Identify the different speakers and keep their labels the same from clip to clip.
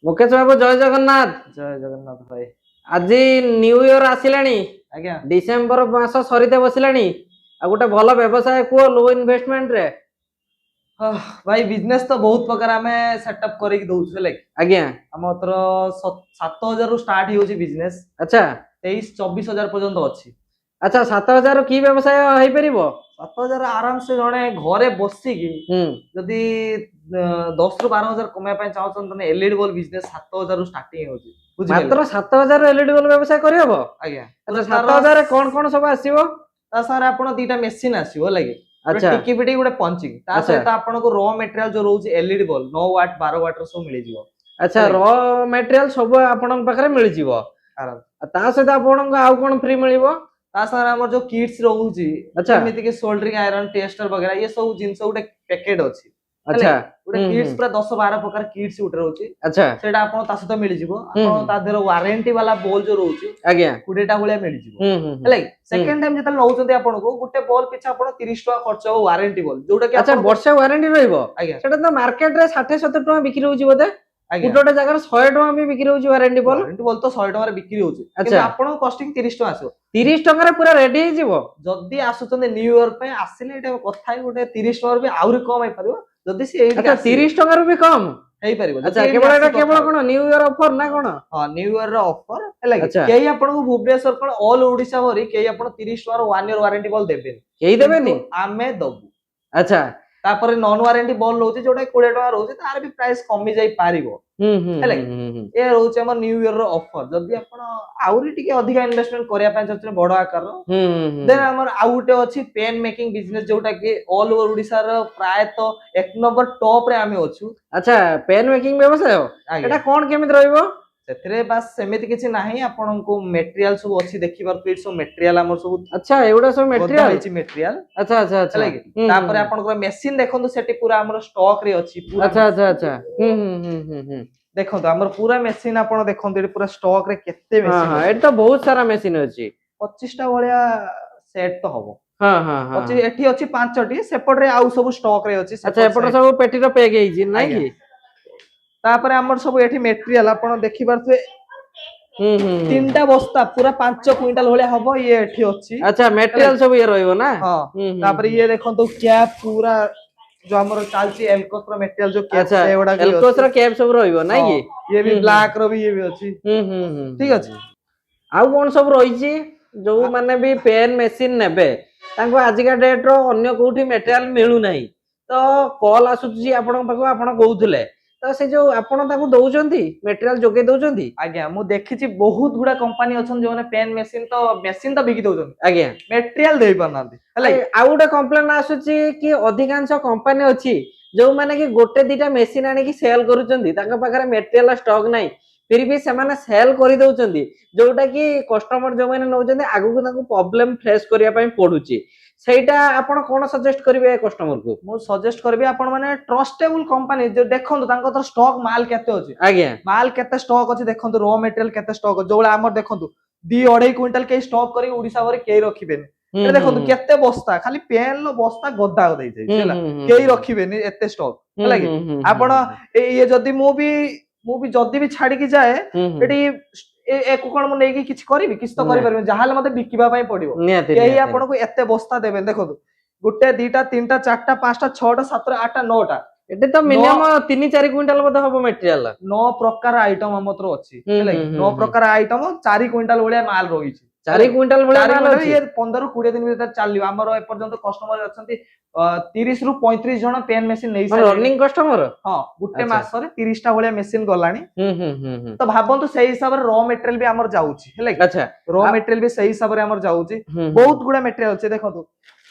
Speaker 1: मुकेश बाबू जय जगन्नाथ।
Speaker 2: जय जगन्नाथ भाई।
Speaker 1: आज न्यू इयर आसिलानी
Speaker 2: आज्ञा
Speaker 1: डिसेम्बर मास सरीते बसिलानी आ गोटे भल व्यवसाय कुह लो इन्वेस्टमेंट रे।
Speaker 2: भाई बिजनेस तो बहुत प्रकार आमे सेटअप करिक दउछु हेले
Speaker 1: आज्ञा
Speaker 2: हमर 7000 रु स्टार्ट होउची बिजनेस।
Speaker 1: अच्छा
Speaker 2: 23-24 हजार पर्यंत अछि।
Speaker 1: अच्छा 7000 की व्यवसाय होई परिबो?
Speaker 2: 7000 आराम से जणे घरे बसी की जदी 10 रु 12 हजार कमाय पय चाहछन तने एलईडी बल्ब बिजनेस 7000 रु स्टार्टिंग होउची।
Speaker 1: मात्र 7000 एलईडी बल्ब व्यवसाय करि हबो?
Speaker 2: आज्ञा
Speaker 1: अच्छा 7000 कोन कोन सब आसीबो?
Speaker 2: ता सर आपण दीटा मशीन आसीबो लागि
Speaker 1: अच्छा
Speaker 2: टिकी पिटी गुटे पंचिंग ता सहित आपण को रॉ मटेरियल जो रहउची एलईडी बल्ब 9 वाट 12 वाट रो सब मिली जिवो।
Speaker 1: अच्छा रॉ मटेरियल सब आपन पाखरे मिली जिवो
Speaker 2: आराम
Speaker 1: ता सहित आपन को आउ कोन फ्री मिलिबो?
Speaker 2: ता सर हमर जो किट्स रहउची
Speaker 1: अच्छा
Speaker 2: जेमिति के सोल्डरिंग आयरन टेस्टर वगैरह ये सब जिंस गुटे पैकेट अछि।
Speaker 1: अच्छा
Speaker 2: गुटे किट्स पूरा 10-12 प्रकार किट्स गुटे रहउची।
Speaker 1: अच्छा
Speaker 2: सेटा आपण ता सहित मिली जिवो। आपण ता देर वारंटी वाला बॉल जो रहउची
Speaker 1: आज्ञा
Speaker 2: 20 टा भलिया मिली जिवो। हेले सेकंड टाइम जतल नउचंती आपण को गुटे बॉल पिछा आपण 30 टका खर्च हो वारंटी बॉल जोटा कि
Speaker 1: अच्छा वर्षे वारंटी रहइबो?
Speaker 2: आज्ञा
Speaker 1: सेटा तो मार्केट रे 60-70 टका बिक्री होउची बोधे?
Speaker 2: आज्ञा
Speaker 1: गुटे जगह 100 टका भी बिक्री होउची वारंटी बॉल।
Speaker 2: वारंटी बॉल तो 100 टका रे बिक्री होउची किंतु
Speaker 1: अच्छा
Speaker 2: आपण कॉस्टिंग 30 टका आसो।
Speaker 1: 30 टका रे पूरा रेडी हे जिवो?
Speaker 2: जदी आसुचंदे न्यू इयर पे आसिले एटा कथा गुटे 30 टका भी आउरी कम आइ परबो जदी से एठी
Speaker 1: अच्छा 30 टका रो भी कम
Speaker 2: हेई परबो।
Speaker 1: अच्छा केवल एटा केवल कोन न्यू इयर ऑफर ना कोन?
Speaker 2: हां न्यू इयर रो ऑफर हेला
Speaker 1: अच्छा
Speaker 2: केही आपण को भुवनेश्वर कोन ऑल ओडिसा भरी केही आपण 30 टका रो 1 इयर वारंटी बॉल देबे
Speaker 1: केही देबेनी
Speaker 2: आमे दबु।
Speaker 1: अच्छा
Speaker 2: तापर नॉन वारंटी बॉल रहउची जोटा 20 टका रहउची तार भी प्राइस कमी जाई पारिबो हेला ए रहउची हमर न्यू इयर रो ऑफर। जदी आपण आउरी टिके अधिका इन्वेस्टमेंट करिया पय चचने बड़ आकार रो देन हमर आउटे अछि पेन मेकिंग बिजनेस जोटा कि ऑल ओवर ओडिसा रो प्राय तो एक नंबर टॉप रे आमे अछु।
Speaker 1: अच्छा पेन मेकिंग व्यवसाय एटा कोन केमित रहइबो?
Speaker 2: सेतरे बास सेमिति किछि नाही आपण को मटेरियल सब अछि देखि बार फिर सब मटेरियल हमर सब
Speaker 1: अच्छा एउडा सब मटेरियल
Speaker 2: अछि मटेरियल।
Speaker 1: अच्छा अच्छा अच्छा
Speaker 2: तापर आपण को मशीन देखंतु सेठी पूरा हमर स्टॉक रे अछि पूरा।
Speaker 1: अच्छा अच्छा अच्छा
Speaker 2: देखंतु हमर पूरा मशीन आपण देखंतु एठी पूरा स्टॉक रे केते मशीन।
Speaker 1: हां एठी तो बहुत सारा मशीन अछि
Speaker 2: 25 टा भलिया सेट तो हबो।
Speaker 1: हां हां हां
Speaker 2: 25 एठी अछि 5 टी सेपट रे आउ सब स्टॉक रे अछि।
Speaker 1: अच्छा एपट सब पेटी रो पैक हेछि नै कि?
Speaker 2: तापर हमर सब एठी मटेरियल आपण देखि बारथुए तीनटा बस्ता पूरा 5 क्विंटल भलिया हबो ये एठी अछि।
Speaker 1: अच्छा मटेरियल सब ये रहइबो ना?
Speaker 2: हां तापर ये देखंतु कैप पूरा जो हमर चालची एल्कोस रो मटेरियल जो कैप
Speaker 1: अच्छा
Speaker 2: सेवडा की
Speaker 1: एल्कोस रो कैप सब रहइबो नै कि?
Speaker 2: ये भी ब्लैक रो भी ये भी अछि। ठीक अछि।
Speaker 1: आउ कोन सब रहिछि जो माने भी पेन मशीन नेबे तांको आजिका डेट रो अन्य कोठी मटेरियल मिलु नाही तो कॉल आसुछि आपन पाखो आपन कहउथिले तो से जो आपन ताको दउचंती मटेरियल जोगे दउचंती?
Speaker 2: आज्ञा मु देखिछि बहुत गुडा कंपनी अछन जो माने पेन मशीन तो बिकी दउचन
Speaker 1: आज्ञा
Speaker 2: मटेरियल देई परनांती हला
Speaker 1: आउ गोटे कंप्लेन आसुछि कि अधिकांश कंपनी अछि जो माने कि गोटे दिटा मशीन आनी कि सेल करूचंती तांका पाखरे मटेरियल स्टॉक नाही फिर भी से माने सेल करि दउचंती जोटा कि कस्टमर जो माने नउचंती आगु को ताको प्रॉब्लम फेस करिया पय पडुछि सेटा आपण कोन सजेस्ट करिवे कस्टमर को?
Speaker 2: मु सजेस्ट करबी आपण माने ट्रस्टेबल कंपनी जो देखंतु तांको तो स्टॉक माल केते अछि।
Speaker 1: आज्ञा
Speaker 2: माल केते स्टॉक अछि देखंतु रॉ मटेरियल केते स्टॉक जोला हमर देखंतु 2-2.5 क्विंटल के स्टॉक करी ओडिसा भर के रखिबेनी ए देखंतु केते बस्ता खाली पेन लो बस्ता गद्दा देई जाई छला केई रखिबेनी एते स्टॉक हला कि आपण ये जदी मु भी जदी भी छाडी की जाए एटी एक कोन मु नेकी किछ करबी किछ तो करि परबे जहाले मते बिकिबा पय पडिबो केही आपण को एते बस्ता देबे देखंतु गुटे दीटा तीनटा चारटा पांचटा छटा सातटा आठटा नौटा
Speaker 1: एटे तो मिनिमम 3-4 क्विंटल बद हबो मटेरियल
Speaker 2: 9 प्रकार आइटम हमत्र अछि हेला 9 प्रकार आइटम 4 क्विंटल भलिया माल रहिछि
Speaker 1: 4 क्विंटल भलिया माल अछि
Speaker 2: ये 15-20 दिन भीतर चालियो हमर ए पर्यंत कस्टमर अछंती 30 रु 35 जण पेन मशीन नै
Speaker 1: छै रनिंग कस्टमर हां
Speaker 2: गुटे मास रे 30 टा भलिया मशीन गलानी तो भाबंतु सेही हिसाब रे रॉ मटेरियल भी हमर जाउछि हेला अच्छा रॉ मटेरियल भी सेही हिसाब रे हमर जाउछि बहुत गुडा मटेरियल अछि देखंतु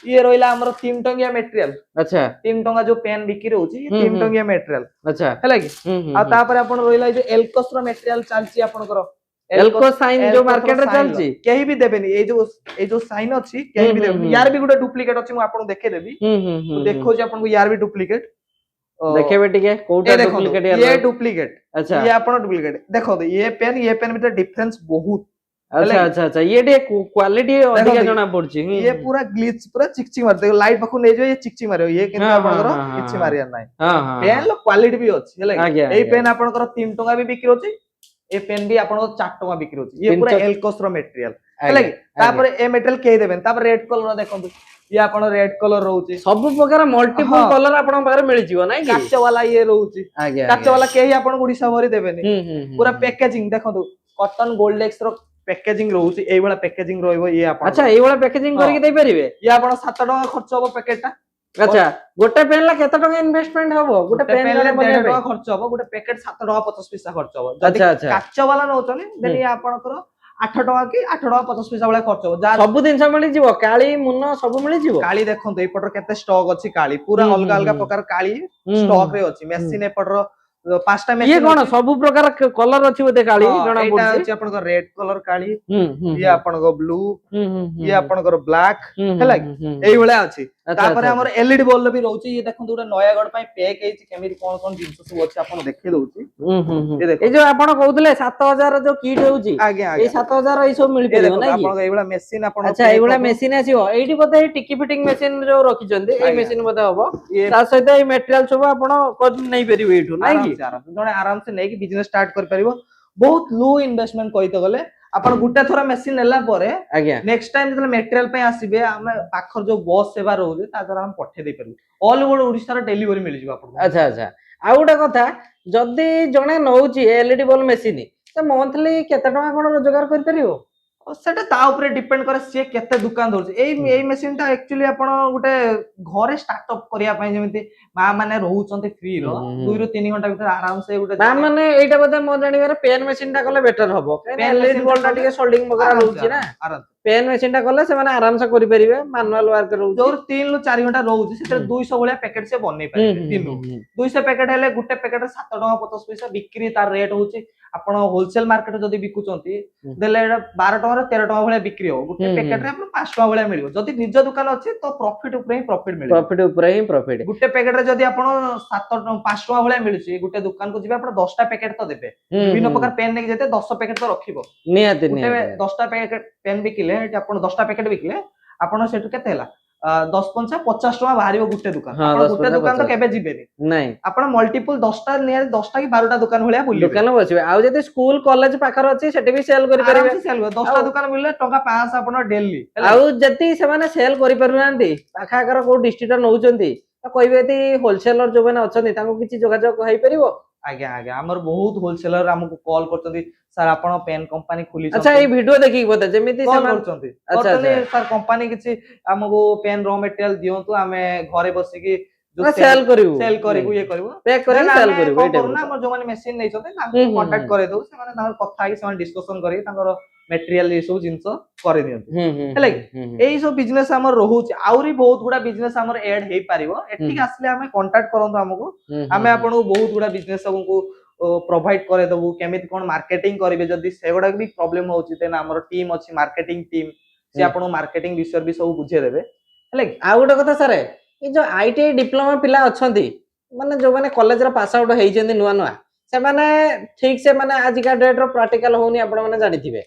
Speaker 2: ये रोइला हमर 3 टंगिया मटेरियल अच्छा 3 टंगा जो पेन बिकी रहउछि ये 3 टंगिया मटेरियल अच्छा हेला कि आ तापर आपण रोइला जो एल्कोस रो मटेरियल चालछि आपनकर एल्को साइन जो मार्केट रे चलछि केही भी देबेनी ए जो साइन अछि केही भी देबेनी यार भी गुटे डुप्लीकेट अछि मु आपन देखे देबी मु देखौ जे आपन को यार भी डुप्लीकेट
Speaker 1: देखेबे टिके कोटा डुप्लीकेट
Speaker 2: ये डुप्लीकेट अच्छा ये आपन डुप्लीकेट देखो ये पेन भीतर डिफरेंस बहुत
Speaker 1: अच्छा अच्छा अच्छा ये क्वालिटी अधिक जना पड़ची
Speaker 2: ये पूरा ग्लिच पूरा चिकचिक मार देखो लाइट पाखु नै जो ये चिकचिक मारियो ये किंतु आपनकर किछि मारिया नै पेन लो क्वालिटी भी अछि हेला ए पेन आपनकर 3 टका भी बिक्री होछि ए पेन भी आपनकर 4 टका बिक्री होछि ये पूरा एल्कोस रो मटेरियल हेला तापर ए मटेरियल के देबेन तापर रेड कलर देखंतु ये आपण रेड कलर रहउछि
Speaker 1: सब प्रकार मल्टीपल कलर आपण पाखरे मिल जिवो नै कि
Speaker 2: काच वाला ये रहउछि काच वाला केही आपण गुडीसा भरी देबेनी पूरा पैकेजिंग देखंतु कॉटन गोल्डेक्स रो पैकेजिंग रहउछि एई वाला पैकेजिंग रहइबो ये आपण
Speaker 1: अच्छा एई वाला पैकेजिंग करके दे परिबे
Speaker 2: ये आपण 7 टका खर्च होबो पैकेटटा
Speaker 1: अच्छा गोटे पेन ला केते टका इन्वेस्टमेंट हबो गोटे पेन ला
Speaker 2: 1.5 टका खर्च होबो गोटे पैकेट 7 टका 50 पैसा खर्च होबो
Speaker 1: अच्छा अच्छा
Speaker 2: काच वाला नउचनी देन ये आपणकर 8 टका की 8 टका 50 पैसा वाला खर्च होबो
Speaker 1: सब दिन मिल जिवो काली मुन्नो सब मिल जिवो
Speaker 2: काली देखंतु ए पटर केते स्टॉक अछि काली पूरा अलग अलग प्रकार काली स्टॉक रे अछि मेसिन ए पटर पांचटा मेसिन
Speaker 1: ये कोन सब प्रकार कलर अछि बोते काली जणा
Speaker 2: पड़छि एटा अछि आपन को रेड कलर काली ये आपन को ब्लू ये आपन को ब्लैक हैला एई भले अछि तापर हमर एलईडी बल्ब भी रहउछि ये देखंतु उडा नयागढ़ पय पैक हेछि केमिति कोन कोन जिंस सब अछि आपन देखि दउछि
Speaker 1: ये देखो ए जो आपन कहउतले 7000 जो किट होउछि ए 7000 ए सब मिल परिबो नै कि
Speaker 2: आपन एई भला मेसिन आपन
Speaker 1: अच्छा एई भला मेसिन आसीबो एइडी बोते टिकी फिटिंग मेसिन जो रखि जंदी ए मेसिन बोते हबो ता सहित ए मटेरियल सब आपन कर नै परिबो एठु नै कि
Speaker 2: जने आराम से नै कि बिजनेस स्टार्ट कर परिबो बहुत लो इन्वेस्टमेंट कहितो गले आपण गुटा थोरा मेसिन नेला परे नेक्स्ट टाइम जतले मटेरियल पे आसीबे हम पाखर जो बस सेवा रहउजे ता द्वारा हम पठे दे परिबो ऑल ओवर ओडिसा रा डिलीवरी मिल जिवो आपण
Speaker 1: अच्छा अच्छा आ उडा कथा जदी जणे नउची एलईडी बल्ब मेसिन त मंथली केते टका कोन रोजगार कर परिबो
Speaker 2: सेटा ता ऊपर डिपेंड करे से केते दुकान धरछ एई मेसिन ता एक्चुअली आपण गुटे घरे स्टार्टअप करिया पय जेमिति मा माने रहउचंती फ्री रो 2 रो 3 घंटा भीतर आराम से गुटे
Speaker 1: मा माने एटा बदे म जानिबारे पेन मेसिन टा कले बेटर हबो एलईडी बल्ब टा टिके सोल्डिंग वगैरह रहउची ना पेन मेसिन टा कले से माने आराम से करि परिबे मैनुअल वर्क रहउची
Speaker 2: जो 3 लो 4 घंटा रहउची सेते 200 भलिया पैकेट से बनै परिबे 3 200 पैकेट हेले गुटे पैकेट 7 टका 50 पैसा बिक्री तार रेट होउची आपण होलसेल मार्केट जदी बिकुचंती देले 12 टका 13 टका भलिया बिक्री हो गुटे पैकेट रे आपण 5 टका भलिया मिलियो जदी निज दुकान अछि तो प्रॉफिट ऊपर ही प्रॉफिट मिलियो
Speaker 1: प्रॉफिट ऊपर ही प्रॉफिट
Speaker 2: गुटे पैकेट रे जदी आपण 7 5 टका भलिया मिलुची गुटे दुकान को जिबे आपण 10 टा पैकेट तो देबे विभिन्न प्रकार पेन ने जेते 10 पैकेट तो रखिबो
Speaker 1: नियाते
Speaker 2: गुटे 10 टा पैकेट पेन बिकिले आपण 10 टा पैकेट बिकिले आपण सेटु केते हला 10 50 50 टका बाहरिबो गुटे दुकान आपण गुटे दुकान तो केबे जिबेनी
Speaker 1: नहीं
Speaker 2: आपण मल्टीपल 10 टा नियर 10 टा की 12 टा दुकान भलिया बुलिबे
Speaker 1: दुकान बसिबे आ जते स्कूल कॉलेज पाखर अछि सेटे भी सेल करि परिबे
Speaker 2: सेल 10 टा दुकान मिलले टका 500 आपण डेली
Speaker 1: आ जति से माने सेल करि परनांती पाखाकर को डिस्ट्रिक्ट नउचंती त कहिबेती होलसेलर जो माने अछंती ताको किछि जोगाजोग होई परिबो
Speaker 2: आज्ञा आज्ञा हमर बहुत होलसेलर हमको कॉल करचंती सर आपण पेन कंपनी खुली
Speaker 1: अच्छा ए वीडियो देखि बता जेमिति से
Speaker 2: करचंती अच्छा सर कंपनी किछि हमको पेन रॉ मटेरियल दियंतु हमें घरे बसी की
Speaker 1: जो सेल
Speaker 2: करिवु ये करिवु
Speaker 1: पैक करि सेल करिवु
Speaker 2: एटा ना हमर जो माने मशीन नै छथि ताको कांटेक्ट करे दउ से माने तार कथा कि से माने डिस्कशन करी तांगर मटेरियल ये सब जिंस करे दियंतु हेले एई सब बिजनेस हमर रहउची आउरी बहुत गुडा बिजनेस हमर ऐड हेई पारिबो एठी आसले हमें कांटेक्ट करंतु हमको हमें आपन बहुत गुडा बिजनेस हमको प्रोवाइड करे दबु केमिति कोन मार्केटिंग करिवे जदी सेगुडा भी प्रॉब्लम होउची तेन हमर टीम अछि मार्केटिंग टीम से आपन मार्केटिंग विषय भी सब बुझे देबे हेले
Speaker 1: आ गुडा कथा सर ए जो आईटीआई डिप्लोमा पिला अछंती माने जो माने कॉलेज रा पास आउट हेई जंदी नुवा नुवा से माने ठीक से माने आज का डेट रो प्रैक्टिकल होनी आपण माने जानिथिबे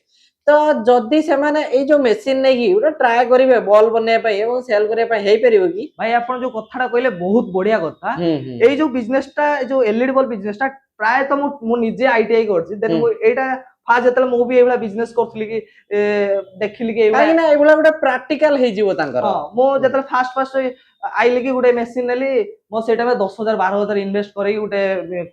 Speaker 1: तो जदी से माने ए जो मशीन नै की उडा ट्राई करिवे बॉल बने पय एवं सेल करे पय हेई परिबो की
Speaker 2: भाई आपण जो कथाडा कहले बहुत बढ़िया कथा ए जो बिजनेसटा जो एलईडी बल्ब बिजनेसटा प्राय तो मु निजे आईटीआई करछि देन मु एटा फाज जतले मु भी एबला बिजनेस करथली कि देखिली कि
Speaker 1: काई ना एबला गुडा प्रैक्टिकल हेई जिवो तांकर
Speaker 2: हां मु जतले फास्ट आइले कि गुडे मशीन नेली मो सेटा में 10000 12000 इन्वेस्ट करी गुडे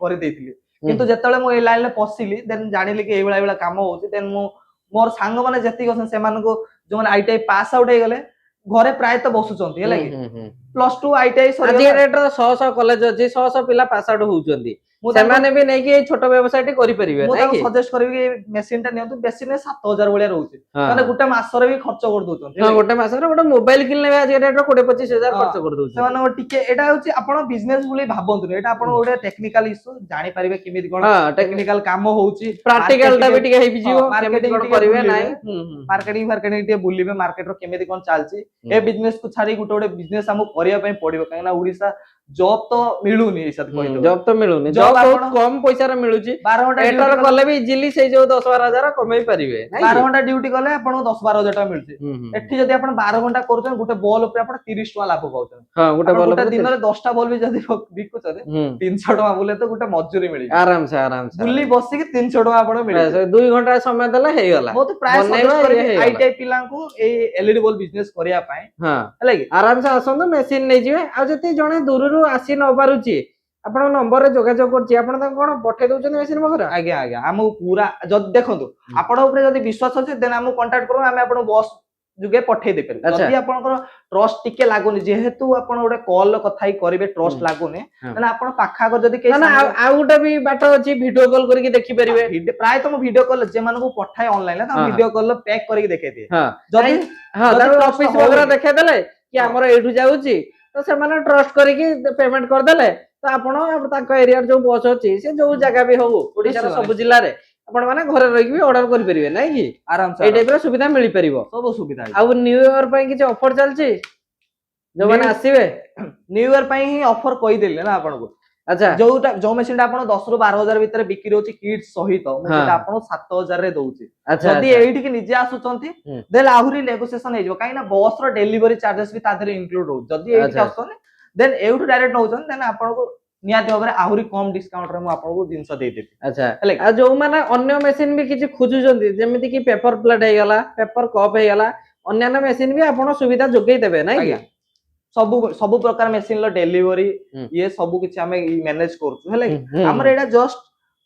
Speaker 2: करि देथिली किंतु जतले मु ए लाइन ले पसिली देन जानिली कि एबला काम होउची देन मु मोर सांग माने जति गसन से माने को जो माने आईटीआई पास आउट हे गले घरे प्राय तो बसुचंती हेला कि +2 आईटीआई सरी
Speaker 1: आज रेट 100 कॉलेज अछि 100 पिला पास आउट होउचंती सेमाने भी नै कि छोटो व्यवसाय टे करि परिबे
Speaker 2: नै कि सजेस्ट करबी कि मशीन टा नियंतु बेसी ने 7000 भलिया रहउची माने गुटे मासर भी खर्च कर दोचंती
Speaker 1: हां गुटे मासर गुटे मोबाइल किनले आज रेट 20-25 हजार खर्च कर दोचंती
Speaker 2: सेमाने टिके एटा होची आपण बिजनेस बुली भाबंतु एटा आपण ओडे टेक्निकल इशू जानि परिबे किमिति कोन टेक्निकल काम होउची
Speaker 1: प्रैक्टिकल टा भी टिके हेइ बिजिवो केमिति कोन करिवे नै
Speaker 2: मार्केटिंग टिके बुलिबे मार्केट रो केमिति कोन चालची ए बिजनेस को छाडी गुटे बिजनेस हमु करिया पय पडिबो काना ओडिसा जॉब तो मिलूनी ए साथ कोइ
Speaker 1: जॉब तो मिलुनी
Speaker 2: Job
Speaker 1: जॉब बहुत
Speaker 2: आपण-
Speaker 1: कम पैसा रे मिलुची
Speaker 2: 12 घंटा
Speaker 1: एटर
Speaker 2: ड्यूटी
Speaker 1: कले भी इजीली से जो 10-12 हजार कमाई परिवे
Speaker 2: 12 घंटा ड्यूटी कले आपण 10-12 हजार टका मिलछि एठी जदी आपण 12 घंटा करछन गुटे बॉल ऊपर आपण 30 टका लाभ पाउछन
Speaker 1: हां गुटे
Speaker 2: आपण
Speaker 1: बॉल
Speaker 2: गुटे दिन रे 10 टा बॉल भी जदी बिकुछन 300 टका बोले तो गुटे मजूरी मिलि
Speaker 1: आराम से
Speaker 2: बुल्ली बसी के 300 टका आपण मिलि
Speaker 1: 2 घंटा समय देला हे गला
Speaker 2: बहुत प्राय
Speaker 1: बनेଇବା
Speaker 2: सजेस्ट
Speaker 1: ଇଏ
Speaker 2: करी
Speaker 1: ହେଇଗଲା।
Speaker 2: आईटीआई पिला को ए एलईडी बॉल बिजनेस करिया पाए
Speaker 1: हां
Speaker 2: हला कि
Speaker 1: आराम से आसंदो मेसिन नै जिवे आ जति जणे दूररू आसी न पारुची आपण नंबर रे जोगाजोग करची आपण त कोन पठे दउछन मेसिन बखरा
Speaker 2: आज्ञा आज्ञा हम पूरा जद देखंतु आपण ऊपर जदी विश्वास अछि देन हम कांटेक्ट करू हम आपण बॉस जुगे पठे दे पर
Speaker 1: अच्छा।
Speaker 2: जदी आपनकर ट्रस्ट टिके लागुनी जेहेतु आपण ओडे कॉल कथाई करिवे ट्रस्ट लागुनी तने आपण पाखा को जदी के
Speaker 1: ना ना आ गुटे भी बाट अछि वीडियो कॉल करके देखि परिवे
Speaker 2: प्राय तो वीडियो कॉल जे मानको पठाए ऑनलाइन ता
Speaker 1: हाँ।
Speaker 2: वीडियो कॉल पैक करके देखे दिए
Speaker 1: हां
Speaker 2: जदी
Speaker 1: हां
Speaker 2: जदी
Speaker 1: तार
Speaker 2: trust
Speaker 1: ऑफिस
Speaker 2: होवे-
Speaker 1: वगैरह देखे देले कि
Speaker 2: हाँ।
Speaker 1: हमर एठु जाउची तो से माने ट्रस्ट करके पेमेंट कर देले तो आपण ताको एरिया जो बॉस अछि से जो जगह भी हो ओडिसा रो
Speaker 2: निश्चय,
Speaker 1: सब जिल्ला रे आपण माने घरे रहि भी ऑर्डर करि परिवे नै कि
Speaker 2: आराम
Speaker 1: ए
Speaker 2: से
Speaker 1: टाइप रो सुविधा मिली परिबो
Speaker 2: सब सुविधा है
Speaker 1: आ न्यू ईयर पई किछ ऑफर चलची जो माने
Speaker 2: New-
Speaker 1: आसीबे
Speaker 2: न्यू ईयर पई ही ऑफर कहि देले ना आपण को
Speaker 1: अच्छा
Speaker 2: जो मेसिन आपण 10 रु 12 हजार भीतर बिक्री होची किट्स सहित
Speaker 1: हाँ।
Speaker 2: सेटा आपण 7000 रे दउची
Speaker 1: अच्छा
Speaker 2: जदी
Speaker 1: अच्छा।
Speaker 2: एठी कि निजे आसुचंती
Speaker 1: हम्म।
Speaker 2: देन आहुरी नेगोशिएशन हे जो काई ना बस रो डिलीवरी चार्जेस भी तादरे इंक्लूड हो जदी एठी
Speaker 1: अच्छा।
Speaker 2: आसुचन देन एठु डायरेक्ट नउचन देन आपण को नियाती भाबरे आहुरी कम डिस्काउंट रे मु आपण को जिंस दे देबी
Speaker 1: अच्छा
Speaker 2: हेले
Speaker 1: आ जो माने अन्य मेसिन भी किछ खोजुचंती जेमिति कि पेपर प्लेट हे गला पेपर कप हे गला अन्य मेसिन भी आपण सुविधा जोगै देबे नै कि
Speaker 2: आज्ञा सब सब प्रकार मेसिन लो डिलीवरी
Speaker 1: हम्म।
Speaker 2: ये सब किछ हमें मैनेज करछु हेले
Speaker 1: हम्म।
Speaker 2: हमर एटा जस्ट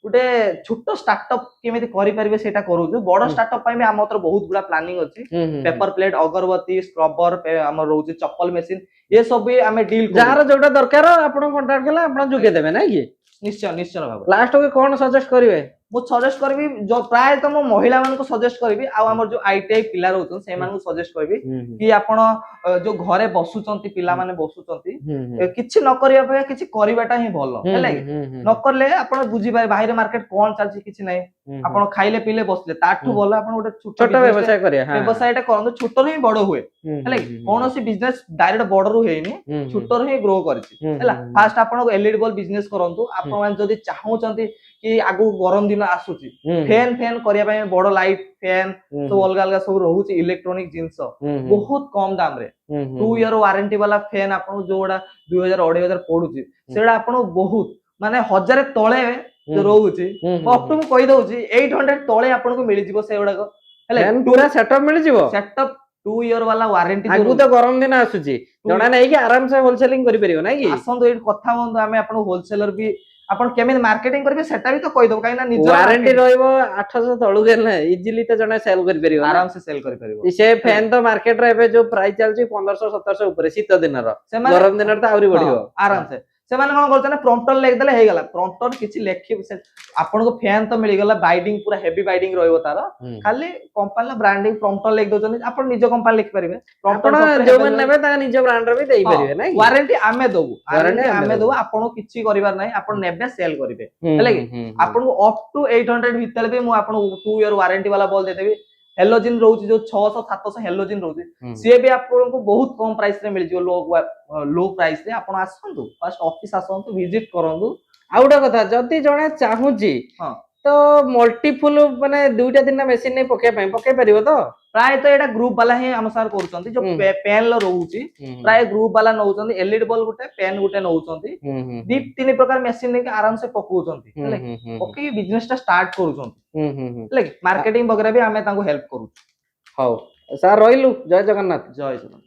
Speaker 2: गुटे छोटो स्टार्टअप केमिति करि परिबे सेटा करूछु बड़ स्टार्टअप पई हम हमतर बहुत गुडा प्लानिंग अछि पेपर प्लेट अगरबत्ती स्क्रबर हमर रहउछि चप्पल मेसिन ये सब भी हमें डील
Speaker 1: जार जोटा दरकार आपण कांटेक्ट केला आपण जोगे देबे नै कि
Speaker 2: निश्चय निश्चय भाव
Speaker 1: लास्ट के कोन सजेस्ट करिवे
Speaker 2: मु सजेस्ट करबी जो प्राय तो मो महिला मान को सजेस्ट करबी आ हमर जो आईटीआई पिला रहउछन से मान को सजेस्ट करबी कि आपण जो घरे बसुचंती पिला माने बसुचंती किछि न करिया पे किछि करिवाटा ही भलो हेला न करले आपण बुझी पाए बाहर मार्केट कोन चलछि किछि नै आपण खाइले पीले बसले ताठू भलो आपण ओटे
Speaker 1: छोटा व्यवसाय करिया हां
Speaker 2: व्यवसायटा करन छोटो ही बड़ हुए हेला कोनोसी बिजनेस डायरेक्ट बड़रू हेनी छोटो ही ग्रो करछि हेला फास्ट आपण एलईडी बल्ब बिजनेस करंतु आपण मान जदी चाहउचंती कि आगु गरम दिन आसुची फैन फैन करिया पय बड़ लाइट फैन तो अलग अलग सब रहउची इलेक्ट्रॉनिक जिंस बहुत कम दाम रे 2 ईयर वारंटी वाला फैन आपण जोडा 2000 2500 पडुची सेडा आपण बहुत माने 1000 तळे जो रहउची अप टू कहि दउची 800 तळे आपण को मिलि जिवो सेडा को हेले
Speaker 1: फैन पूरा सेटअप मिल जिवो
Speaker 2: सेटअप 2 ईयर वाला वारंटी
Speaker 1: आगु तो गरम दिन आसुची जणा नै कि आराम से होलसेलिंग करि परियो नै कि
Speaker 2: आसंतो एट कथा बंधु हमें आपण होलसेलर भी आपण केमे मार्केटिंग करबे सेटा भी तो कहि दब काई ना निज
Speaker 1: वारंटी रहइबो 800 तळु गेल नै इजीली तो जणा सेल करि परियो
Speaker 2: आराम से सेल करि परिबो
Speaker 1: से फैन तो मार्केट रे एबे जो प्राइस चलची 1500 1700 ऊपर शीत दिन रो
Speaker 2: से
Speaker 1: गरम दिन तो आउरी बढ़ियो
Speaker 2: आराम से से माने कोन करछन प्रॉम्प्टर लेख देले हे गेला प्रॉम्प्टर किछि लेखि आपण को फैन तो मिल गेला बाइडिंग पूरा हेवी बाइडिंग रहइबो तार खाली कंपनी ब्रांडिंग प्रॉम्प्टर लेख दोछन आपण निज कंपनी लिख परिबे
Speaker 1: प्रॉम्प्टर जो मन नेबे ता निज ब्रांड रे भी देई परिबे नै
Speaker 2: वारंटी आमे दबु
Speaker 1: Warranty
Speaker 2: वारंटी
Speaker 1: आमे
Speaker 2: आमे
Speaker 1: दबु।
Speaker 2: दबु आपण किछि करिवार नै आपण नेबे सेल करिवे हेले कि आपण को अप टू 800 भीतर भी मु आपण 2 ईयर वारंटी वाला बॉल दे देबी हेलोजिन रहउची जो 600 700 हेलोजिन रहउची से भी आपण को बहुत कम प्राइस रे मिल जिवो लो प्राइस रे आपण आसंतु फर्स्ट ऑफिस आसंतु विजिट करंतु
Speaker 1: आ उडा कथा जति जणे चाहूची
Speaker 2: हां
Speaker 1: तो मल्टीफुल माने दुईटा तीनटा मेसिन नै पके परिबो तो
Speaker 2: प्राय तो एटा ग्रुप वाला ही हम सार करछंती जो पेन ल रहउची प्राय ग्रुप वाला नउचंती एलईडी बल्ब गुटे पेन गुटे नउचंती दी तीन प्रकार मेसिन ने आराम से पकोउचंती हेले पके बिजनेस टा स्टार्ट करूचंती हेले मार्केटिंग वगैरह भी हमें तांको हेल्प करू
Speaker 1: हौ सर रहिलु जय जगन्नाथ
Speaker 2: जय जगन्नाथ।